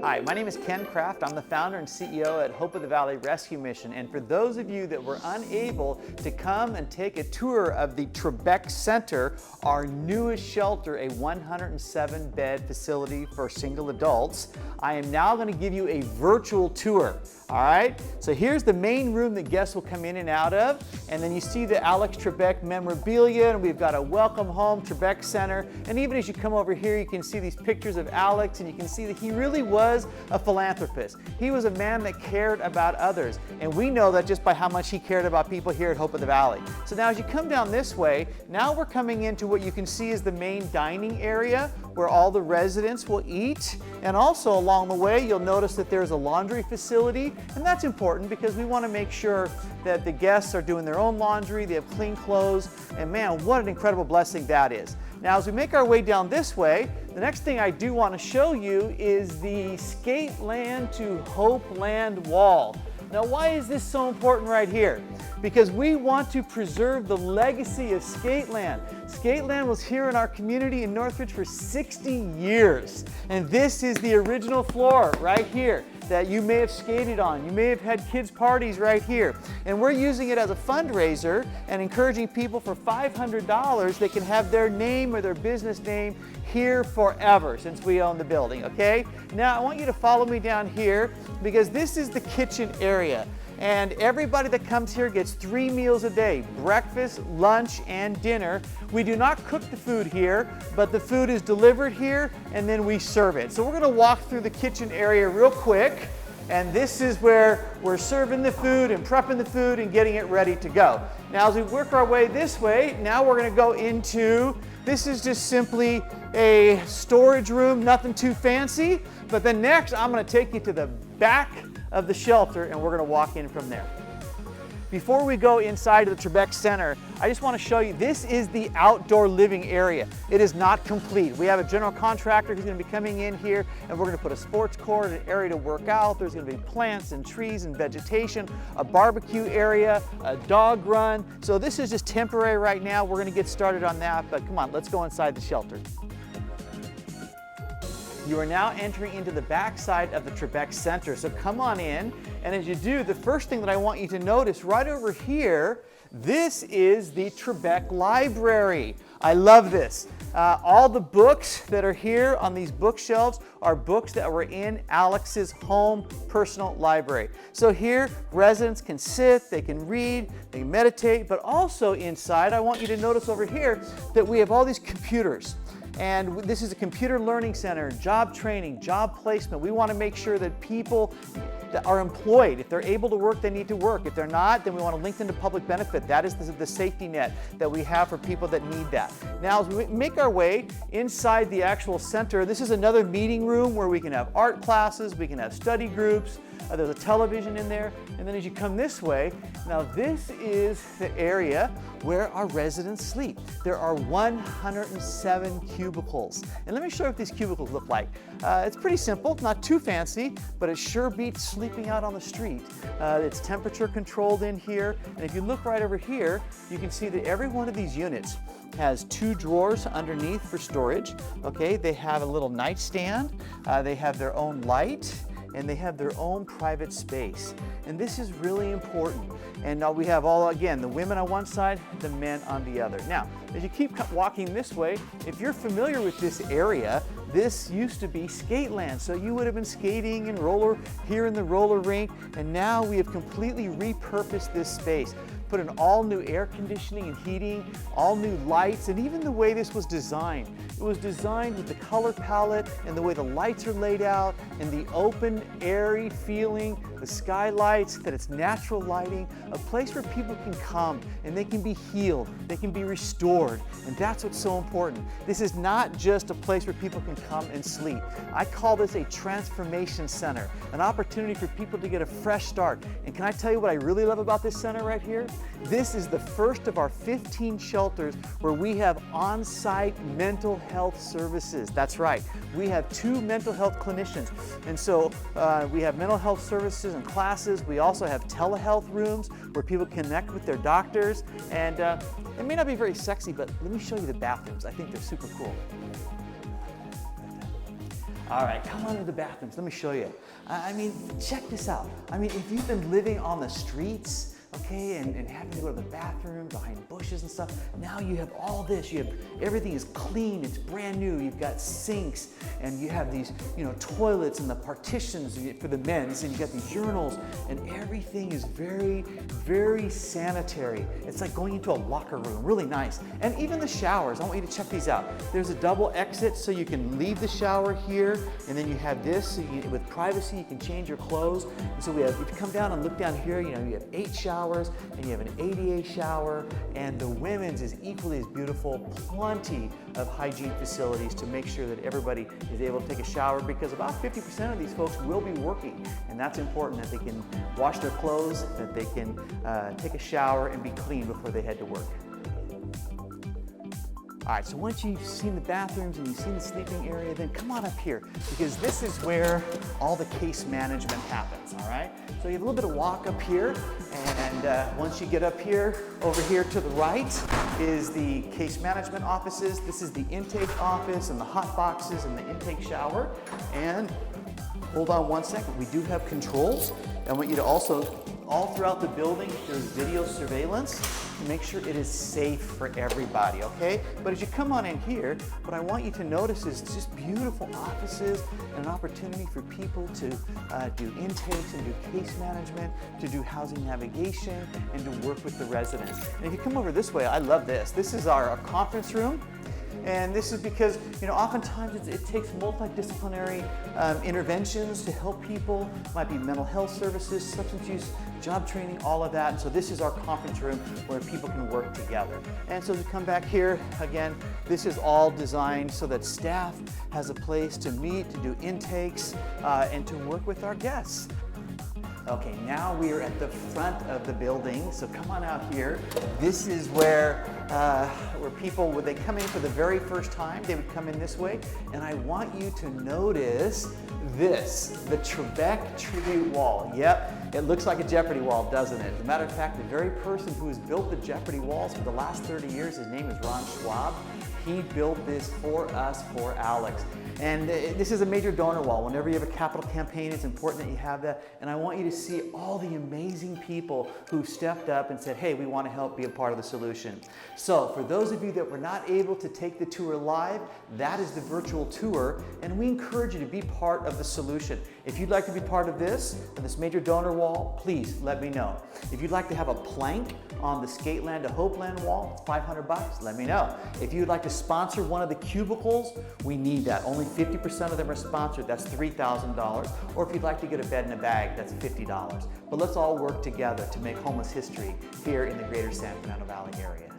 Hi, my name is Ken Kraft. I'm the founder and CEO at Hope of the Valley Rescue Mission. And for those of you that were unable to come and take a tour of the Trebek Center, our newest shelter, a 107-bed facility for single adults, I am now going to give you a virtual tour. All right, so here's the main room that guests will come in and out of, and then you see the Alex Trebek memorabilia, and we've got a welcome home Trebek Center, and even as you come over here you can see these pictures of Alex, and you can see that he really was a philanthropist. He was a man that cared about others, and we know that just by how much he cared about people here at Hope of the Valley. So now as you come down this way, now we're coming into what you can see is the main dining area where all the residents will eat, and also along the way you'll notice that there's a laundry facility. And that's important because we want to make sure that the guests are doing their own laundry, they have clean clothes, and man, what an incredible blessing that is. Now, as we make our way down this way, the next thing I do want to show you is the Skateland to Hopeland wall. Now, why is this so important right here? Because we want to preserve the legacy of Skateland. Skateland was here in our community in Northridge for 60 years. And this is the original floor right here that you may have skated on. You may have had kids' parties right here. And we're using it as a fundraiser and encouraging people for $500 they can have their name or their business name here forever since we own the building, okay? Now I want you to follow me down here because this is the kitchen area. And everybody that comes here gets 3 meals a day, breakfast, lunch, and dinner. We do not cook the food here, but the food is delivered here and then we serve it. So we're gonna walk through the kitchen area real quick, and this is where we're serving the food and prepping the food and getting it ready to go. Now as we work our way this way, now we're gonna go into, this is just simply a storage room, nothing too fancy, but then next I'm gonna take you to the back of the shelter and we're going to walk in from there. Before we go inside of the Trebek Center, I just want to show you, this is the outdoor living area. It is not complete. We have a general contractor who's going to be coming in here and we're going to put a sports court, an area to work out. There's going to be plants and trees and vegetation, a barbecue area, a dog run. So this is just temporary right now. We're going to get started on that, but come on, let's go inside the shelter. You are now entering into the back side of the Trebek Center. So come on in, and as you do, the first thing that I want you to notice right over here, this is the Trebek Library. I love this. All the books that are here on these bookshelves are books that were in Alex's home personal library. So here, residents can sit, they can read, they can meditate, but also inside, I want you to notice over here that we have all these computers. And this is a computer learning center, job training, job placement. We want to make sure that people that are employed, if they're able to work, they need to work. If they're not, then we want to link them to public benefit. That is the safety net that we have for people that need that. Now, as we make our way inside the actual center, this is another meeting room where we can have art classes, we can have study groups. There's a television in there. And then as you come this way, now this is the area where our residents sleep. There are 107 cubicles. And let me show you what these cubicles look like. It's pretty simple, not too fancy, but it sure beats sleeping out on the street. It's temperature controlled in here. And if you look right over here, you can see that every one of these units has 2 drawers underneath for storage. Okay, they have a little nightstand. They have their own light, and they have their own private space. And this is really important. And now we have all, again, the women on one side, the men on the other. Now, as you keep walking this way, if you're familiar with this area, this used to be Skateland. So you would have been skating and here in the roller rink, and now we have completely repurposed this space. Put in all new air conditioning and heating, all new lights, and even the way this was designed. It was designed with the color palette and the way the lights are laid out and the open, airy feeling, the skylights, that it's natural lighting, a place where people can come and they can be healed, they can be restored, and that's what's so important. This is not just a place where people can come and sleep. I call this a transformation center, an opportunity for people to get a fresh start. And can I tell you what I really love about this center right here? This is the first of our 15 shelters where we have on-site mental health services. That's right. We have 2 mental health clinicians. And so we have mental health services and classes. We also have telehealth rooms where people connect with their doctors. And it may not be very sexy, but let me show you the bathrooms. I think they're super cool. All right, come on to the bathrooms. Let me show you. I mean, check this out. I mean, if you've been living on the streets, okay, and having to go to the bathroom behind bushes and stuff, now you have all this. You have, everything is clean, it's brand new. You've got sinks, and you have these, toilets and the partitions for the men's, and you got these urinals, and everything is very, very sanitary. It's like going into a locker room, really nice. And even the showers, I want you to check these out. There's a double exit, so you can leave the shower here, and then you have this, so with privacy, you can change your clothes. And so we have, if you come down and look down here, you have 8 showers, and you have an ADA shower, and the women's is equally as beautiful. Plenty of hygiene facilities to make sure that everybody is able to take a shower, because about 50% of these folks will be working, and that's important, that they can wash their clothes, that they can take a shower and be clean before they head to work. All right, so once you've seen the bathrooms and you've seen the sleeping area, then come on up here, because this is where all the case management happens, all right? So you have a little bit of walk up here, and once you get up here, over here to the right is the case management offices. This is the intake office and the hot boxes and the intake shower. And hold on one second, we do have controls. I want you to also, all throughout the building, there's video surveillance to make sure it is safe for everybody, okay? But as you come on in here, what I want you to notice is just beautiful offices and an opportunity for people to do intakes and do case management, to do housing navigation, and to work with the residents. And if you come over this way, I love this. This is our conference room. And this is because, oftentimes it takes multidisciplinary interventions to help people. It might be mental health services, substance use, job training, all of that. And so this is our conference room where people can work together. And so to come back here, again, this is all designed so that staff has a place to meet, to do intakes, and to work with our guests. Okay, now we are at the front of the building, so come on out here. This is where people, when they come in for the very first time, they would come in this way, and I want you to notice this, the Trebek tribute wall. Yep, it looks like a Jeopardy wall, doesn't it? As a matter of fact, the very person who has built the Jeopardy walls for the last 30 years, his name is Ron Schwab. He built this for us, for Alex. And this is a major donor wall. Whenever you have a capital campaign, it's important that you have that. And I want you to see all the amazing people who stepped up and said, hey, we want to help be a part of the solution. So for those of you that were not able to take the tour live, that is the virtual tour. And we encourage you to be part of the solution. If you'd like to be part of this major donor wall, please let me know. If you'd like to have a plank on the Skateland to Hopeland wall, it's $500, let me know. If you'd like to sponsor one of the cubicles, we need that. Only 50% of them are sponsored, that's $3,000. Or if you'd like to get a bed and a bag, that's $50. But let's all work together to make homeless history here in the greater San Fernando Valley area.